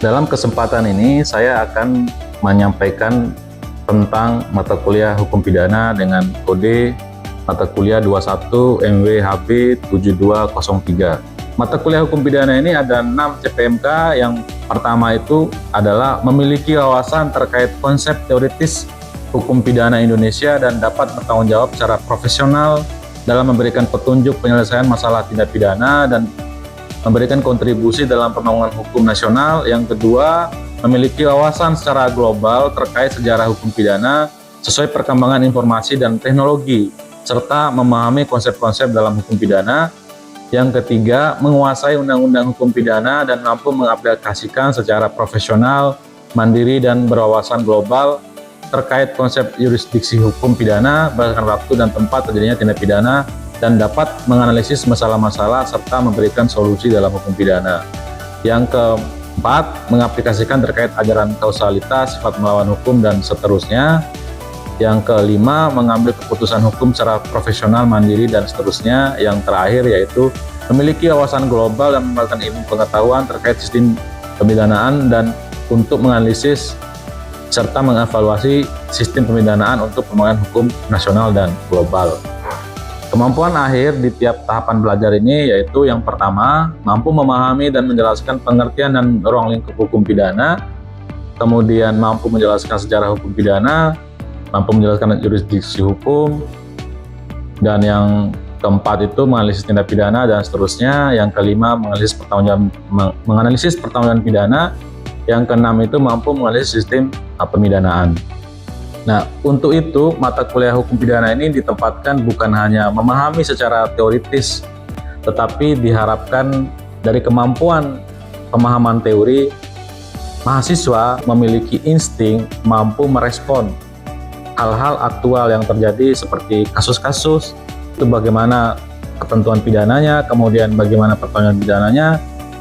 Dalam kesempatan ini saya akan menyampaikan tentang mata kuliah hukum pidana dengan kode mata kuliah 21 MWHB 7203. Mata kuliah hukum pidana ini ada 6 CPMK. Yang pertama itu adalah memiliki wawasan terkait konsep teoritis hukum pidana Indonesia dan dapat bertanggung jawab secara profesional dalam memberikan petunjuk penyelesaian masalah tindak pidana dan memberikan kontribusi dalam pembangunan hukum nasional. Yang kedua, memiliki wawasan secara global terkait sejarah hukum pidana sesuai perkembangan informasi dan teknologi, serta memahami konsep-konsep dalam hukum pidana. Yang ketiga, menguasai undang-undang hukum pidana dan mampu mengaplikasikan secara profesional, mandiri, dan berwawasan global terkait konsep yurisdiksi hukum pidana, berdasarkan waktu dan tempat terjadinya tindak pidana, dan dapat menganalisis masalah-masalah serta memberikan solusi dalam hukum pidana. Yang keempat, mengaplikasikan terkait ajaran kausalitas, sifat melawan hukum, dan seterusnya. Yang kelima, mengambil keputusan hukum secara profesional, mandiri, dan seterusnya. Yang terakhir yaitu memiliki wawasan global dan mendapatkan ilmu pengetahuan terkait sistem pemidanaan dan untuk menganalisis serta mengevaluasi sistem pemidanaan untuk pembangunan hukum nasional dan global. Kemampuan akhir di tiap tahapan belajar ini yaitu yang pertama, mampu memahami dan menjelaskan pengertian dan ruang lingkup hukum pidana, kemudian mampu menjelaskan sejarah hukum pidana, mampu menjelaskan jurisdiksi hukum, dan yang keempat itu menganalisis tindak pidana dan seterusnya. Yang kelima, menganalisis pertanggungjawaban pidana. Yang keenam itu mampu menganalisis sistem pemidanaan. Nah, untuk itu mata kuliah hukum pidana ini ditempatkan bukan hanya memahami secara teoritis, tetapi diharapkan dari kemampuan pemahaman teori, mahasiswa memiliki insting mampu merespon hal-hal aktual yang terjadi seperti kasus-kasus, itu bagaimana ketentuan pidananya, kemudian bagaimana pertanggungjawaban pidananya,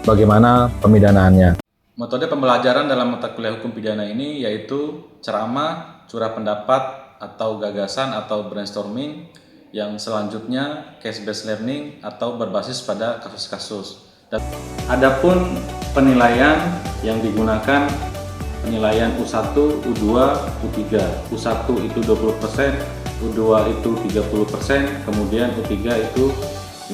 bagaimana pemidanaannya. Metode pembelajaran dalam mata kuliah hukum pidana ini yaitu ceramah, curah pendapat atau gagasan atau brainstorming, yang selanjutnya case-based learning atau berbasis pada kasus-kasus. Dan adapun penilaian yang digunakan penilaian U1, U2, U3. U1 itu 20%, U2 itu 30%, kemudian U3 itu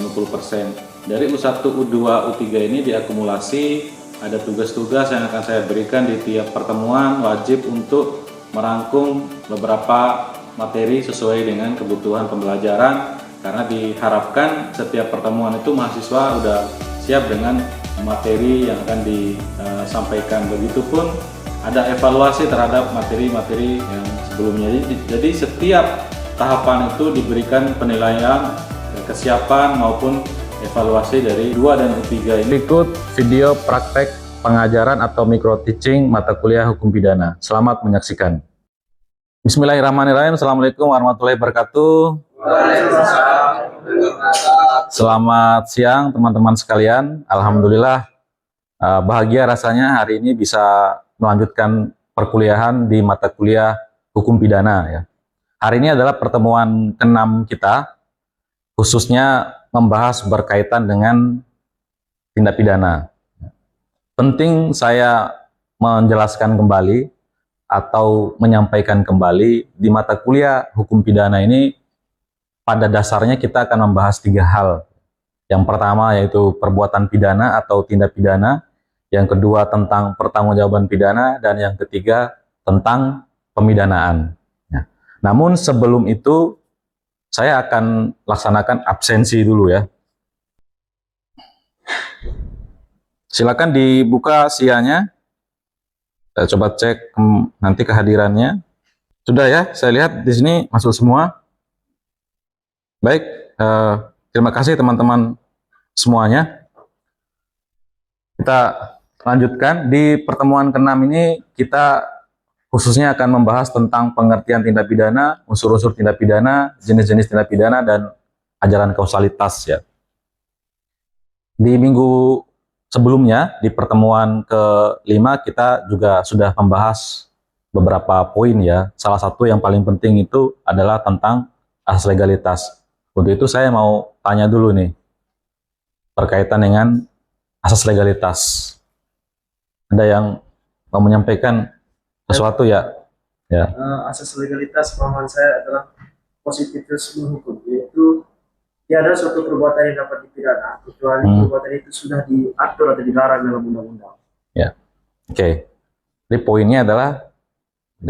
50%. Dari U1, U2, U3 ini diakumulasi. Ada tugas-tugas yang akan saya berikan di tiap pertemuan, wajib untuk merangkum beberapa materi sesuai dengan kebutuhan pembelajaran, karena diharapkan setiap pertemuan itu mahasiswa udah siap dengan materi yang akan disampaikan. Begitupun ada evaluasi terhadap materi-materi yang sebelumnya. Jadi setiap tahapan itu diberikan penilaian kesiapan maupun evaluasi dari U2 dan U3 ini. Berikut video praktek pengajaran atau micro teaching mata kuliah hukum pidana. Selamat menyaksikan. Bismillahirrahmanirrahim. Assalamualaikum warahmatullahi wabarakatuh. Selamat siang teman-teman sekalian. Alhamdulillah bahagia rasanya hari ini bisa melanjutkan perkuliahan di mata kuliah hukum pidana ya. Hari ini adalah pertemuan ke-6 kita, khususnya membahas berkaitan dengan tindak pidana. Penting saya menjelaskan kembali atau menyampaikan kembali, di mata kuliah hukum pidana ini pada dasarnya kita akan membahas 3 hal. Yang pertama yaitu perbuatan pidana atau tindak pidana, yang kedua tentang pertanggungjawaban pidana, dan yang ketiga tentang pemidanaan. Namun sebelum itu saya akan laksanakan absensi dulu ya. Silakan dibuka sianya. Saya coba cek nanti kehadirannya. Sudah ya, saya lihat di sini masuk semua. Baik, terima kasih teman-teman semuanya. Kita lanjutkan. Di pertemuan ke-6 ini kita khususnya akan membahas tentang pengertian tindak pidana, unsur-unsur tindak pidana, jenis-jenis tindak pidana, dan ajaran kausalitas ya. Di minggu sebelumnya, di pertemuan ke-5 kita juga sudah membahas beberapa poin ya. Salah satu yang paling penting itu adalah tentang asas legalitas. Untuk itu saya mau tanya dulu nih, berkaitan dengan asas legalitas. Ada yang mau menyampaikan sesuatu ya? Ya. Asas legalitas pemahaman saya adalah positivisme hukum, yaitu tiada suatu perbuatan yang dapat dipidana kecuali perbuatan itu sudah diatur atau dilarang dalam undang-undang. Ya, oke. Jadi poinnya adalah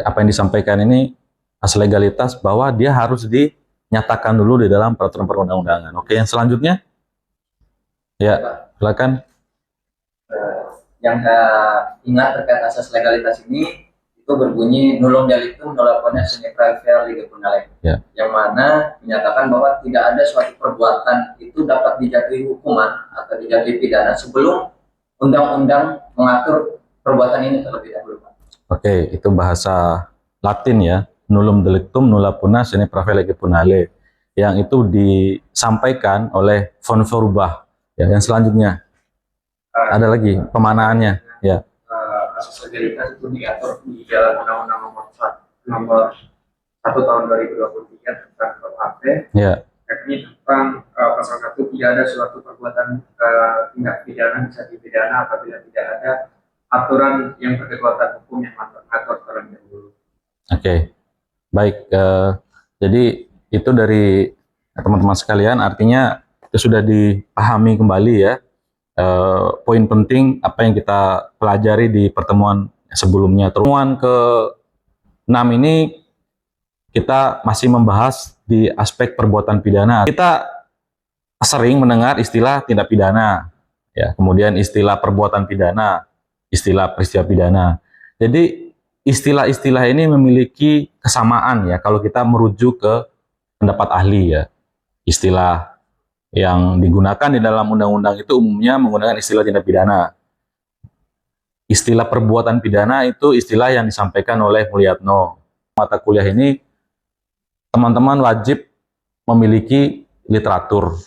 apa yang disampaikan ini asas legalitas bahwa dia harus dinyatakan dulu di dalam peraturan perundang-undangan. Oke, yang selanjutnya, ya silakan. Yang saya ingat terkait asas legalitas ini itu berbunyi nullum delictum nulla pones sine praevia lege punale, yang mana menyatakan bahwa tidak ada suatu perbuatan itu dapat dijatuhi hukuman atau dijatuhi pidana sebelum undang-undang mengatur perbuatan ini terlebih dahulu. Oke, itu bahasa Latin ya, nullum delictum nulla pones sine praevia lege punale, yang itu disampaikan oleh von Feuerbach. Ya, yang selanjutnya ada lagi pemanaannya, ya. Asas legalitas itu diatur di dalam Undang-Undang nomor 1 tahun 2023 tentang KUHP. Ya. Yakni tentang pasal 1, tidak ada suatu perbuatan tindak pidana bisa dipidana apabila tidak ada aturan yang berkekuatan hukum yang mengatur terlebih dahulu. Oke, baik. Jadi itu dari teman-teman sekalian, artinya itu sudah dipahami kembali ya. Poin penting apa yang kita pelajari di pertemuan sebelumnya. Pertemuan ke-6 ini kita masih membahas di aspek perbuatan pidana. Kita sering mendengar istilah tindak pidana, ya, kemudian istilah perbuatan pidana, istilah peristiwa pidana. Jadi istilah-istilah ini memiliki kesamaan ya kalau kita merujuk ke pendapat ahli ya. Istilah yang digunakan di dalam undang-undang itu umumnya menggunakan istilah tindak pidana. Istilah perbuatan pidana itu istilah yang disampaikan oleh Mulyatno. Mata kuliah ini teman-teman wajib memiliki literatur,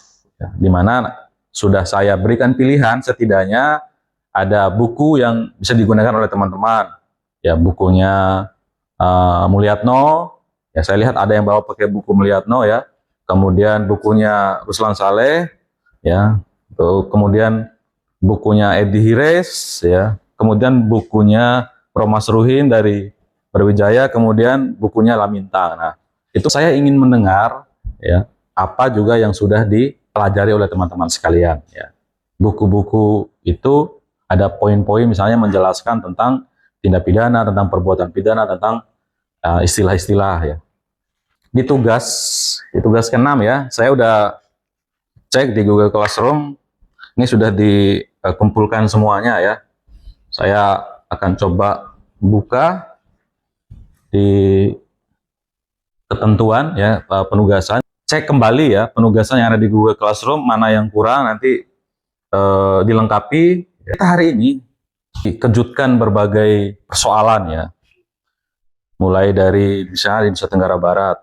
ya, di mana sudah saya berikan pilihan setidaknya ada buku yang bisa digunakan oleh teman-teman. Ya, bukunya Mulyatno. Ya, saya lihat ada yang bawa pakai buku Mulyatno ya. Kemudian bukunya Ruslan Saleh, ya. Kemudian bukunya Edi Hires, ya. Kemudian bukunya Romas Ruhin dari Berwijaya, kemudian bukunya Lamintang. Nah, itu saya ingin mendengar, ya, apa juga yang sudah dipelajari oleh teman-teman sekalian. Ya. Buku-buku itu ada poin-poin misalnya menjelaskan tentang tindak pidana, tentang perbuatan pidana, tentang istilah-istilah ya. Di tugas ke-6 ya, saya udah cek di Google Classroom, ini sudah dikumpulkan semuanya ya. Saya akan coba buka di ketentuan ya, penugasan. Cek kembali ya penugasan yang ada di Google Classroom, mana yang kurang nanti dilengkapi. Kita hari ini dikejutkan berbagai persoalan ya. Mulai dari misalnya di Nusa Tenggara Barat.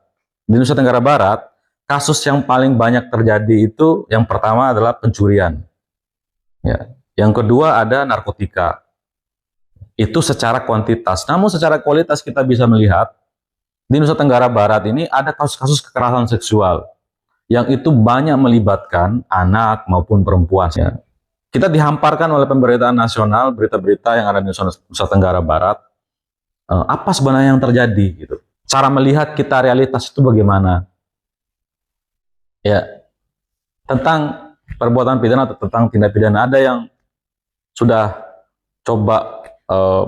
Di Nusa Tenggara Barat, kasus yang paling banyak terjadi itu yang pertama adalah pencurian. Ya. Yang kedua ada narkotika. Itu secara kuantitas. Namun secara kualitas kita bisa melihat di Nusa Tenggara Barat ini ada kasus-kasus kekerasan seksual yang itu banyak melibatkan anak maupun perempuan. Ya. Kita dihamparkan oleh pemberitaan nasional, berita-berita yang ada di Nusa Tenggara Barat. Apa sebenarnya yang terjadi gitu. Cara melihat kita realitas itu bagaimana? Ya, tentang perbuatan pidana atau tentang tindak pidana ada yang sudah coba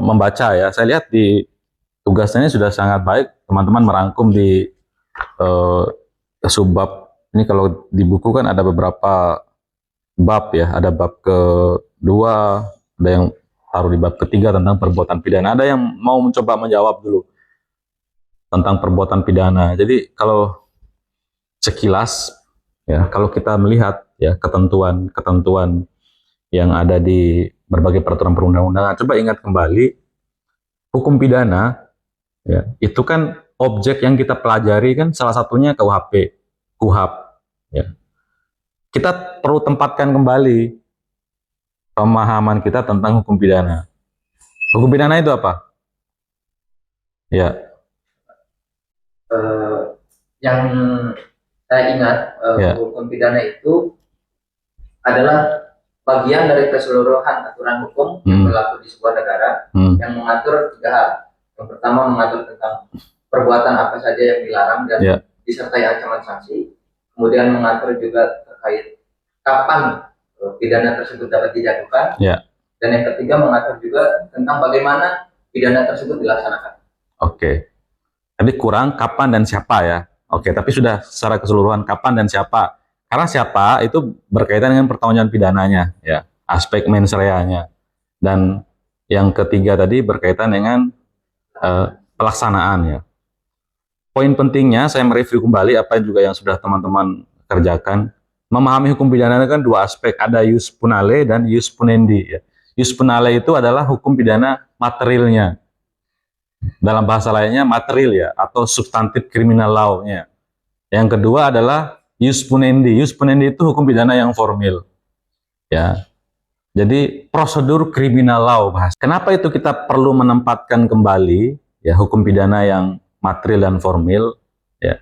membaca ya. Saya lihat di tugasnya sudah sangat baik, teman-teman merangkum di subbab ini. Kalau di buku kan ada beberapa bab ya, ada bab kedua, ada yang taruh di bab ketiga tentang perbuatan pidana. Ada yang mau mencoba menjawab dulu tentang perbuatan pidana. Jadi kalau sekilas ya, kalau kita melihat ya ketentuan yang ada di berbagai peraturan perundang-undangan, coba ingat kembali hukum pidana ya, itu kan objek yang kita pelajari kan salah satunya KUHP, KUHAP ya. Kita perlu tempatkan kembali pemahaman kita tentang hukum pidana. Hukum pidana itu apa? Ya. Yang saya ingat, hukum pidana itu adalah bagian dari keseluruhan aturan hukum yang berlaku di sebuah negara yang mengatur 3 hal. Yang pertama mengatur tentang perbuatan apa saja yang dilarang dan disertai ancaman sanksi. Kemudian mengatur juga terkait kapan pidana tersebut dapat dijatuhkan. Dan yang ketiga mengatur juga tentang bagaimana pidana tersebut dilaksanakan. Oke. Tadi kurang kapan dan siapa ya. Oke, tapi sudah secara keseluruhan kapan dan siapa. Karena siapa itu berkaitan dengan pertanggungjawaban pidananya, ya, aspek mens rea-nya. Dan yang ketiga tadi berkaitan dengan pelaksanaan, ya. Poin pentingnya saya mereview kembali apa juga yang sudah teman-teman kerjakan. Memahami hukum pidana kan 2 aspek, ada ius punale dan ius punendi, ya. Ius punale itu adalah hukum pidana materialnya. Dalam bahasa lainnya material, ya, atau substantif criminal law-nya. Yang kedua adalah ius punendi. Ius punendi itu hukum pidana yang formil, ya. Jadi prosedur criminal law bahas. Kenapa itu kita perlu menempatkan kembali, ya, hukum pidana yang material dan formil, ya.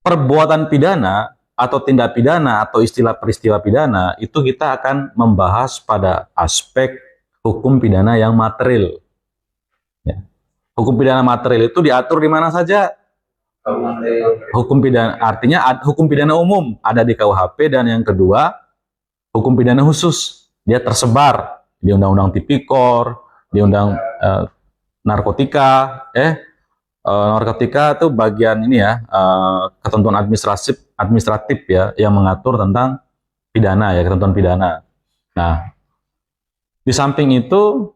Perbuatan pidana atau tindak pidana atau istilah peristiwa pidana itu kita akan membahas pada aspek hukum pidana yang material. Ya. Hukum pidana material itu diatur di mana saja? Hukum pidana, artinya hukum pidana umum ada di KUHP, dan yang kedua hukum pidana khusus dia tersebar di Undang-Undang Tipikor, di Undang Narkotika, narkotika itu bagian ini ya, ketentuan administratif ya yang mengatur tentang pidana, ya, ketentuan pidana. Nah, di samping itu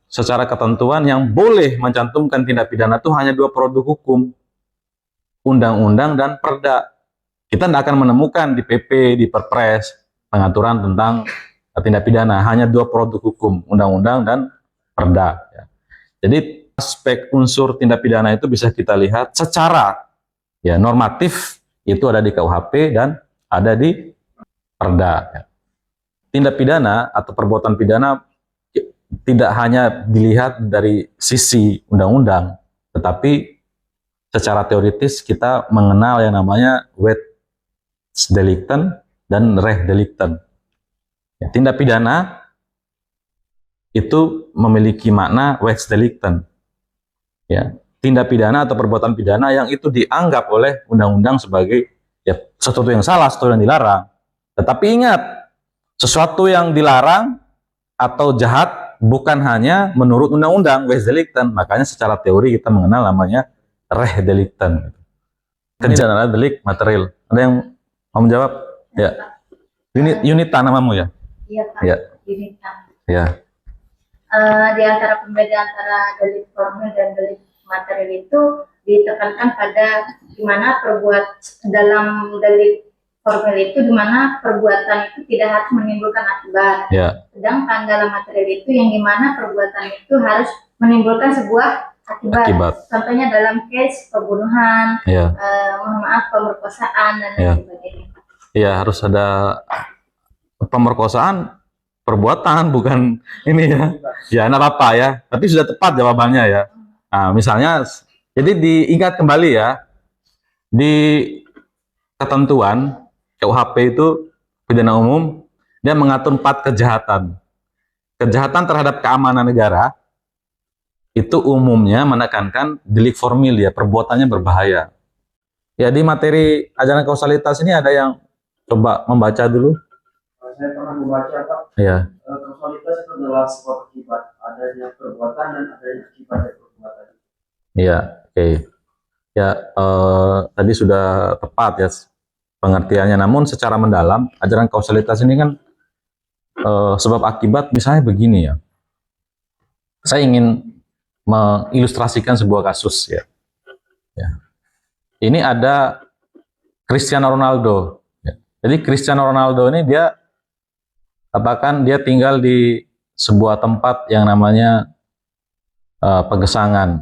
secara ketentuan yang boleh mencantumkan tindak pidana itu hanya 2 produk hukum, undang-undang dan perda. Kita tidak akan menemukan di PP, di Perpres pengaturan tentang tindak pidana, hanya 2 produk hukum, undang-undang dan perda, ya. Jadi aspek unsur tindak pidana itu bisa kita lihat secara, ya, normatif itu ada di KUHP dan ada di perda, ya. Tindak pidana atau perbuatan pidana tidak hanya dilihat dari sisi undang-undang, tetapi secara teoritis kita mengenal yang namanya wet delicten dan reh delicten. Ya, tindak pidana itu memiliki makna wet delicten. Ya, tindak pidana atau perbuatan pidana yang itu dianggap oleh undang-undang sebagai, ya, sesuatu yang salah, sesuatu yang dilarang. Tetapi ingat, sesuatu yang dilarang atau jahat bukan hanya menurut undang-undang wes delicten, makanya secara teori kita mengenal namanya reh delicten. Kerja adalah delik material. Ada yang mau menjawab? Ya. Yunita namamu ya? Iya, Pak. Ya. Yunita. Ya. Di antara pembeda antara delik formil dan delik material itu ditekankan pada dimana dalam delik formil itu dimana perbuatan itu tidak harus menimbulkan akibat. Sedangkan dalam material itu yang dimana perbuatan itu harus menimbulkan sebuah akibat. Contohnya dalam case pembunuhan, mohon maaf, pemerkosaan dan lain sebagainya. Iya, harus ada pemerkosaan perbuatan, bukan ini ya. Ya, enggak apa-apa ya. Tapi sudah tepat jawabannya ya. Nah, misalnya, jadi diingat kembali ya, di ketentuan KUHP itu pidana umum, dia mengatur 4 kejahatan. Kejahatan terhadap keamanan negara itu umumnya menekankan delik formil, ya, perbuatannya berbahaya. Ya, di materi ajaran kausalitas ini ada yang coba membaca dulu. Saya pernah membaca, Pak. Ya. Kausalitas itu adalah sebuah akibat, adanya perbuatan dan adanya akibat dari perbuatan. Iya, oke. Ya, tadi sudah tepat ya pengertiannya. Namun secara mendalam ajaran kausalitas ini kan sebab akibat misalnya begini ya. Saya ingin mengilustrasikan sebuah kasus ya. Ini ada Cristiano Ronaldo. Ya. Jadi Cristiano Ronaldo ini dia katakan dia tinggal di sebuah tempat yang namanya Pegesangan.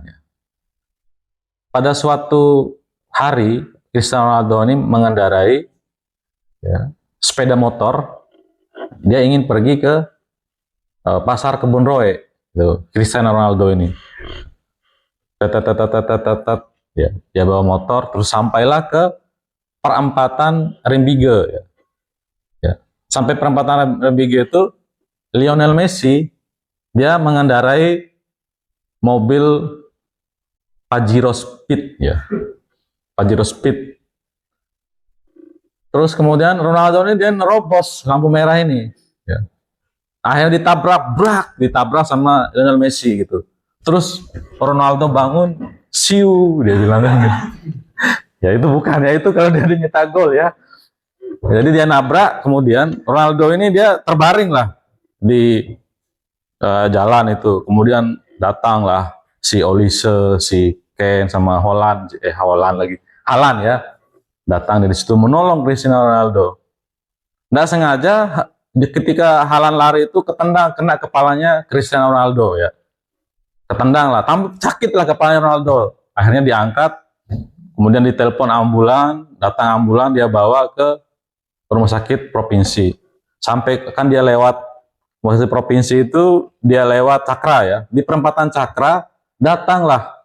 Pada suatu hari Cristiano Ronaldo ini mengendarai, ya, sepeda motor. Dia ingin pergi ke pasar Kebun Roe. Cristiano Ronaldo ini. Ya, dia bawa motor terus sampailah ke perempatan Rembige. Ya. sampai perempatan Rebigo itu Lionel Messi dia mengendarai mobil Pajero Speed ya. Pajero Speed. Terus kemudian Ronaldo ini dia nerobos lampu merah ini ya. Akhirnya ditabrak sama Lionel Messi gitu. Terus Ronaldo bangun, siu dia bilang kan gitu. Ya itu bukan ya, itu kalau dia nyetak gol ya. Jadi dia nabrak, kemudian Ronaldo ini dia terbaring lah di jalan itu. Kemudian datanglah si Olise, si Kane sama Haaland ya, datang dari situ menolong Cristiano Ronaldo. Nggak sengaja ketika Haaland lari itu ketendang, kena kepalanya Cristiano Ronaldo ya, ketendang lah, sakit lah kepalanya Ronaldo. Akhirnya diangkat, kemudian ditelepon ambulan, datang ambulan, dia bawa ke rumah sakit provinsi. Sampai kan dia lewat rumah sakit provinsi itu, dia lewat Cakra ya, di perempatan Cakra datanglah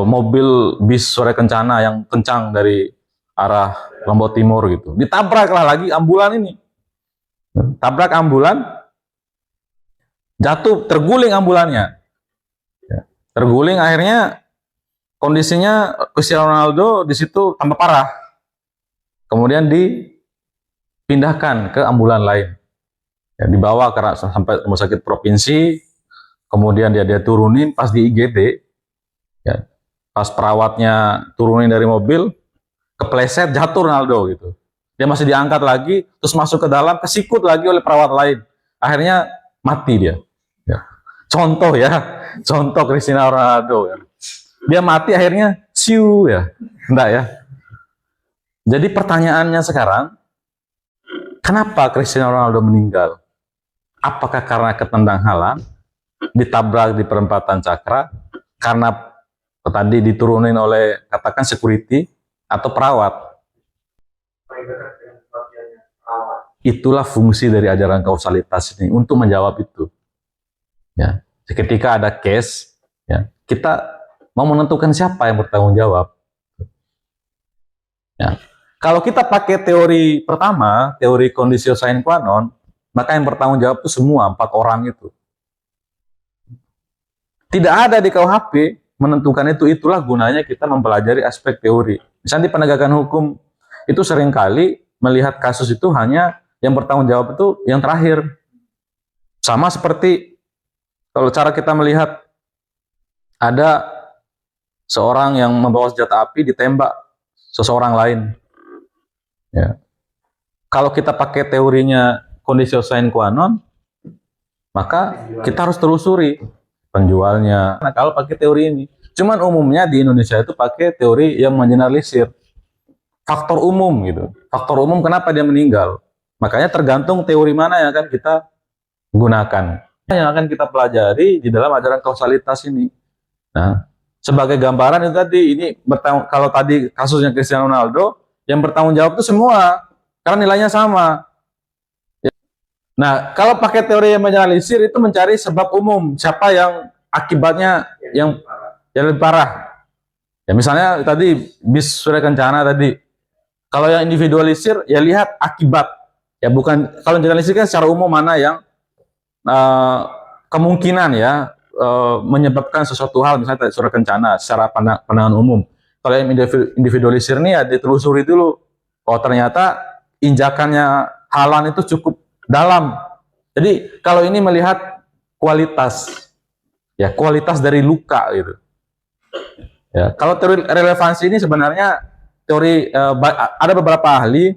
mobil bis Surya Kencana yang kencang dari arah Lombok Timur gitu. Ditabraklah lagi ambulan ini. Tabrak ambulan, jatuh, terguling ambulannya. Ya, terguling, akhirnya kondisinya Cristiano Ronaldo di situ tambah parah. Kemudian dipindahkan ke ambulan lain. Ya, dibawa sampai rumah sakit provinsi, kemudian dia turunin pas di IGD. Ya, pas perawatnya turunin dari mobil, kepleset, jatuh Ronaldo gitu. Dia masih diangkat lagi, terus masuk ke dalam, kesikut lagi oleh perawat lain. Akhirnya mati dia. Ya. Contoh Cristiano Ronaldo ya. Dia mati akhirnya siu ya. Enggak ya. Jadi pertanyaannya sekarang, kenapa Cristiano Ronaldo meninggal? Apakah karena ketendang Haaland, ditabrak di perempatan Cakra, karena tadi diturunin oleh katakan security atau perawat? Itulah fungsi dari ajaran kausalitas ini, untuk menjawab itu. Ya, ketika ada case, ya, kita mau menentukan siapa yang bertanggung jawab. Ya. Kalau kita pakai teori pertama, teori conditio sine qua non, maka yang bertanggung jawab itu semua 4 orang itu. Tidak ada di KUHP menentukan itu. Itulah gunanya kita mempelajari aspek teori. Misalnya di penegakan hukum itu seringkali melihat kasus itu hanya yang bertanggung jawab itu yang terakhir. Sama seperti kalau cara kita melihat ada seorang yang membawa senjata api ditembak seseorang lain. Ya. Kalau kita pakai teorinya conditio sine qua non, maka kita harus telusuri penjualnya. Nah, kalau pakai teori ini, cuman umumnya di Indonesia itu pakai teori yang mengeneralisir faktor umum gitu. Faktor umum kenapa dia meninggal? Makanya tergantung teori mana yang akan kita gunakan, yang akan kita pelajari di dalam ajaran kausalitas ini. Nah, sebagai gambaran itu tadi, ini kalau tadi kasusnya Cristiano Ronaldo, yang bertanggung jawab itu semua karena nilainya sama. Nah, kalau pakai teori yang mengeneralisir itu mencari sebab umum, siapa yang akibatnya yang lebih parah. Ya misalnya tadi bis Surya Kencana tadi, kalau yang individualisir ya lihat akibat. Ya bukan, kalau generalisir kan secara umum mana yang kemungkinan ya menyebabkan sesuatu hal, misalnya Surya Kencana secara pandangan umum. Kalau yang individualisir ini ya ditelusuri dulu. Oh ternyata injakannya Haaland itu cukup dalam. Jadi kalau ini melihat kualitas, ya kualitas dari luka gitu. Ya, kalau teori relevansi ini sebenarnya teori ada beberapa ahli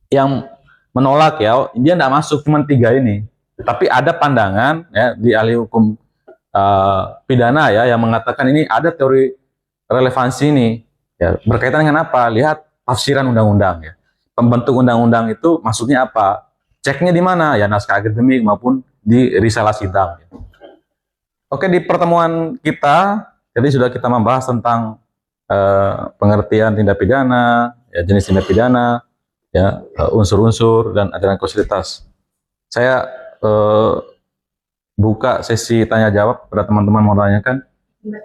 yang menolak ya, dia tidak masuk cuma 3 ini. Tapi ada pandangan ya di ahli hukum pidana ya yang mengatakan ini ada teori relevansi ini. Ya, berkaitan dengan apa? Lihat tafsiran undang-undang ya. Pembentuk undang-undang itu maksudnya apa? Ceknya di mana? Ya naskah akademik maupun di risalah sidang. Oke, di pertemuan kita jadi sudah kita membahas tentang pengertian tindak pidana, ya, jenis tindak pidana, ya, unsur-unsur dan ajaran kausalitas. Saya buka sesi tanya jawab pada teman-teman mau tanyakan.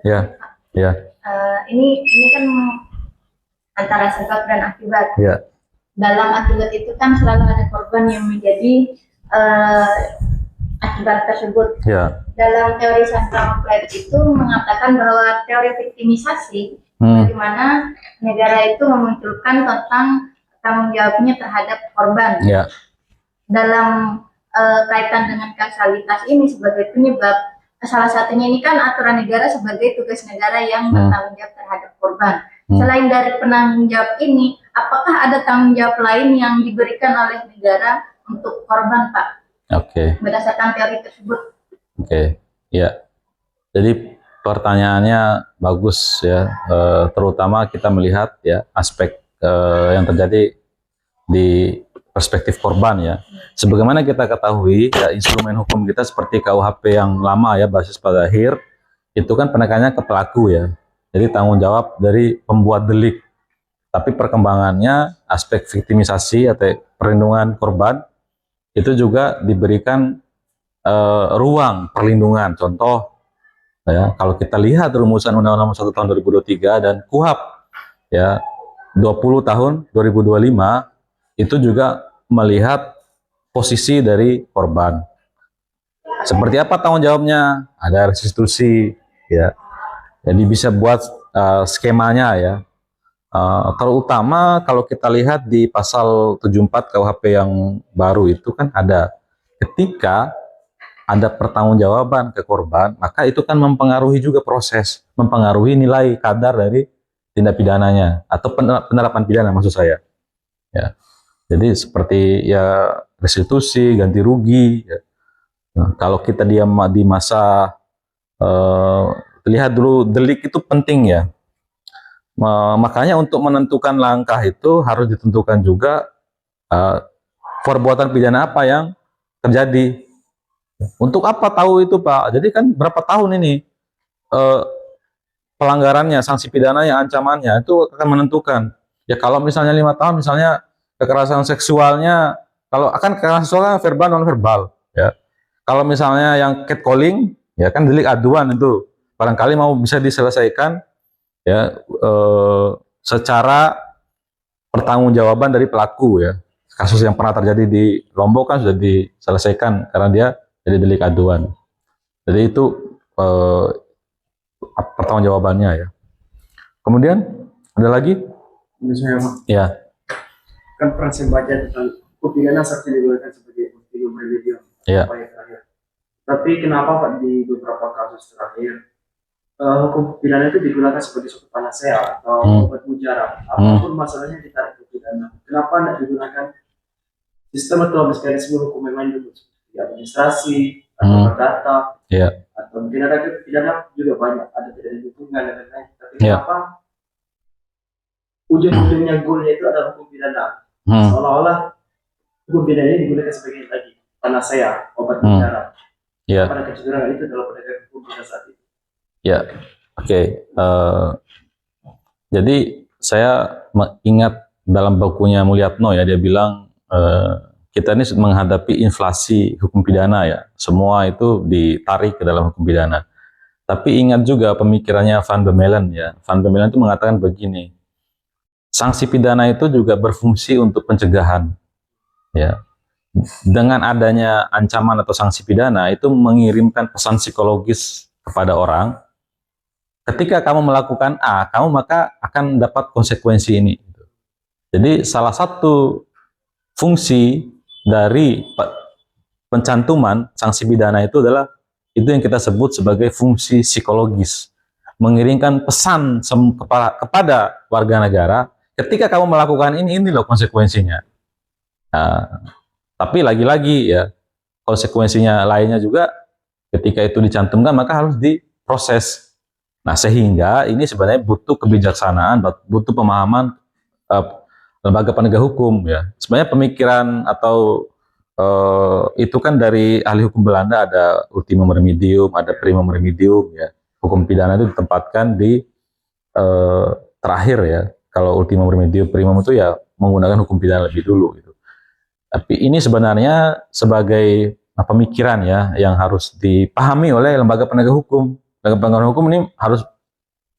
Ya, ya. Ini kan antara sebab dan akibat. Ya. dalam akibat itu kan selalu ada korban yang menjadi akibat tersebut. Ya. Dalam teori Sandra Flight itu mengatakan bahwa teori viktimisasi, bagaimana negara itu memunculkan tentang tanggung jawabnya terhadap korban. Ya. Dalam kaitan dengan kausalitas ini sebagai penyebab, salah satunya ini kan aturan negara sebagai tugas negara yang bertanggung jawab terhadap korban. Selain dari penanggung jawab ini, apakah ada tanggung jawab lain yang diberikan oleh negara untuk korban, Pak? Oke. Berdasarkan teori tersebut. Oke, ya. Jadi pertanyaannya bagus ya, terutama kita melihat ya aspek yang terjadi di perspektif korban ya. Sebagaimana kita ketahui ya, instrumen hukum kita seperti KUHP yang lama ya, basis pada akhir, itu kan penekanannya ke pelaku ya. Jadi tanggung jawab dari pembuat delik. Tapi perkembangannya aspek viktimisasi atau perlindungan korban itu juga diberikan ruang perlindungan. Contoh ya, kalau kita lihat rumusan Undang-Undang Nomor 1 Tahun 2023 dan KUHP ya 20 tahun 2025 itu juga melihat posisi dari korban. Seperti apa tanggung jawabnya? Ada restitusi ya. Jadi bisa buat skemanya ya. Terutama kalau kita lihat di pasal 74 KUHP yang baru itu kan ada, ketika ada pertanggungjawaban ke korban, maka itu kan mempengaruhi juga proses, mempengaruhi nilai kadar dari tindak pidananya atau penerapan pidana maksud saya. Ya. Jadi seperti ya restitusi, ganti rugi. Ya. Nah, kalau kita diam di masa lihat dulu delik itu penting ya. Makanya untuk menentukan langkah itu harus ditentukan juga perbuatan pidana apa yang terjadi. Untuk apa tahu itu, Pak? Jadi kan berapa tahun ini pelanggarannya, sanksi pidananya, ancamannya itu akan menentukan. Ya kalau misalnya 5 tahun, misalnya kekerasan seksualnya, kalau akan kekerasan seksualnya verbal non verbal, ya. Kalau misalnya yang catcalling, ya kan delik aduan itu, barangkali mau bisa diselesaikan, ya secara pertanggungjawaban dari pelaku ya. Kasus yang pernah terjadi di Lombok kan sudah diselesaikan karena dia jadi delik aduan. Jadi itu pertanggungjawabannya ya. Kemudian ada lagi? Misalnya, Ya. kan pernah saya baca tentang hukum pidana seharusnya digunakan sebagai ultimum remedium. Ya. Tapi kenapa Pak di beberapa kasus terakhir hukum pidana itu digunakan sebagai suatu panacea atau obat mujarab, apapun masalahnya ditarik ke pidana. Kenapa tidak digunakan sistem atau mekanisme hukum yang lain dulu, seperti administrasi atau perdata, atau mungkin ada pidana juga banyak, ada pidana dukungan dan lain-lain. Tapi kenapa ujung-ujungnya goalnya itu adalah hukum pidana? Seolah-olah hukum pidana ini digunakan sebagai tadi panacea, obat mujarab. Pada kecenderungan itu dalam penegakan hukum pada saat itu. Ya, oke. Jadi saya ingat dalam bukunya Mulyatno ya, dia bilang kita ini menghadapi inflasi hukum pidana ya. Semua itu ditarik ke dalam hukum pidana. Tapi ingat juga pemikirannya Van Bemmelen ya. Van Bemmelen itu mengatakan begini, sanksi pidana itu juga berfungsi untuk pencegahan. Ya. Dengan adanya ancaman atau sanksi pidana itu mengirimkan pesan psikologis kepada orang. Ketika kamu melakukan A, kamu maka akan dapat konsekuensi ini. Jadi salah satu fungsi dari pencantuman sanksi pidana itu adalah itu yang kita sebut sebagai fungsi psikologis. Mengirimkan pesan kepada warga negara, ketika kamu melakukan ini loh konsekuensinya. Nah, tapi lagi-lagi ya, konsekuensinya lainnya juga ketika itu dicantumkan maka harus diproses. Nah, sehingga ini sebenarnya butuh kebijaksanaan, butuh pemahaman lembaga penegak hukum ya. Sebenarnya pemikiran atau itu kan dari ahli hukum Belanda, ada ultimum remedium, ada primum remedium ya. Hukum pidana itu ditempatkan di terakhir ya. Kalau ultimum remedium, primum itu ya menggunakan hukum pidana lebih dulu gitu. Tapi ini sebenarnya sebagai pemikiran ya yang harus dipahami oleh lembaga penegak hukum. Lembaga penegak hukum ini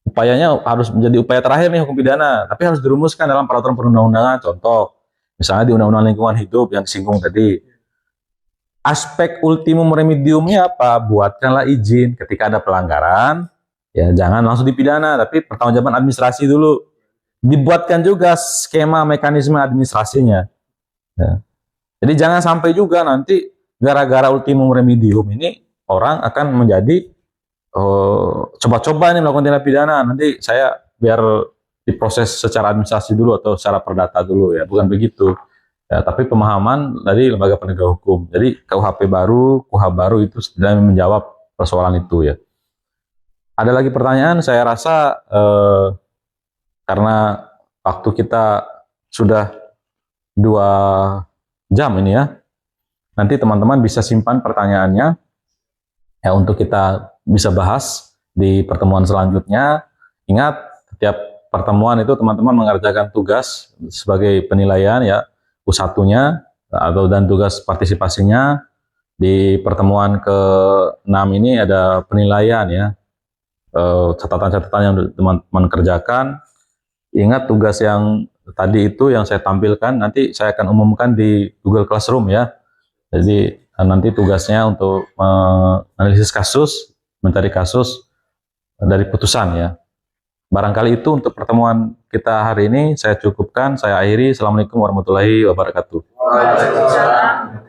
upayanya harus menjadi upaya terakhir nih hukum pidana, tapi harus dirumuskan dalam peraturan perundang-undangan. Contoh, Misalnya di Undang-Undang Lingkungan Hidup yang disinggung tadi, aspek ultimum remediumnya apa? Buatkanlah izin ketika ada pelanggaran, ya jangan langsung dipidana, tapi pertanggungjawaban administrasi dulu. Dibuatkan juga skema mekanisme administrasinya. Ya. Jadi jangan sampai juga nanti gara-gara ultimum remedium ini orang akan menjadi coba-coba nih melakukan tindak pidana, nanti saya biar diproses secara administrasi dulu atau secara perdata dulu, ya bukan begitu. Ya, tapi pemahaman dari lembaga penegak hukum. Jadi KUHP baru, KUHA baru itu sedang menjawab persoalan itu ya. Ada lagi pertanyaan? Saya rasa karena waktu kita sudah 2 jam ini ya. Nanti teman-teman bisa simpan pertanyaannya ya untuk kita bisa bahas di pertemuan selanjutnya. Ingat, setiap pertemuan itu teman-teman mengerjakan tugas sebagai penilaian ya. U1-nya dan tugas partisipasinya. Di pertemuan ke-6 ini ada penilaian ya, catatan-catatan yang teman-teman kerjakan. Ingat tugas yang tadi itu yang saya tampilkan nanti saya akan umumkan di Google Classroom ya. Jadi nanti tugasnya untuk menganalisis kasus, mencari kasus dari putusan ya. Barangkali itu untuk pertemuan kita hari ini saya cukupkan, saya akhiri. Assalamualaikum warahmatullahi wabarakatuh. Waalaikumsalam.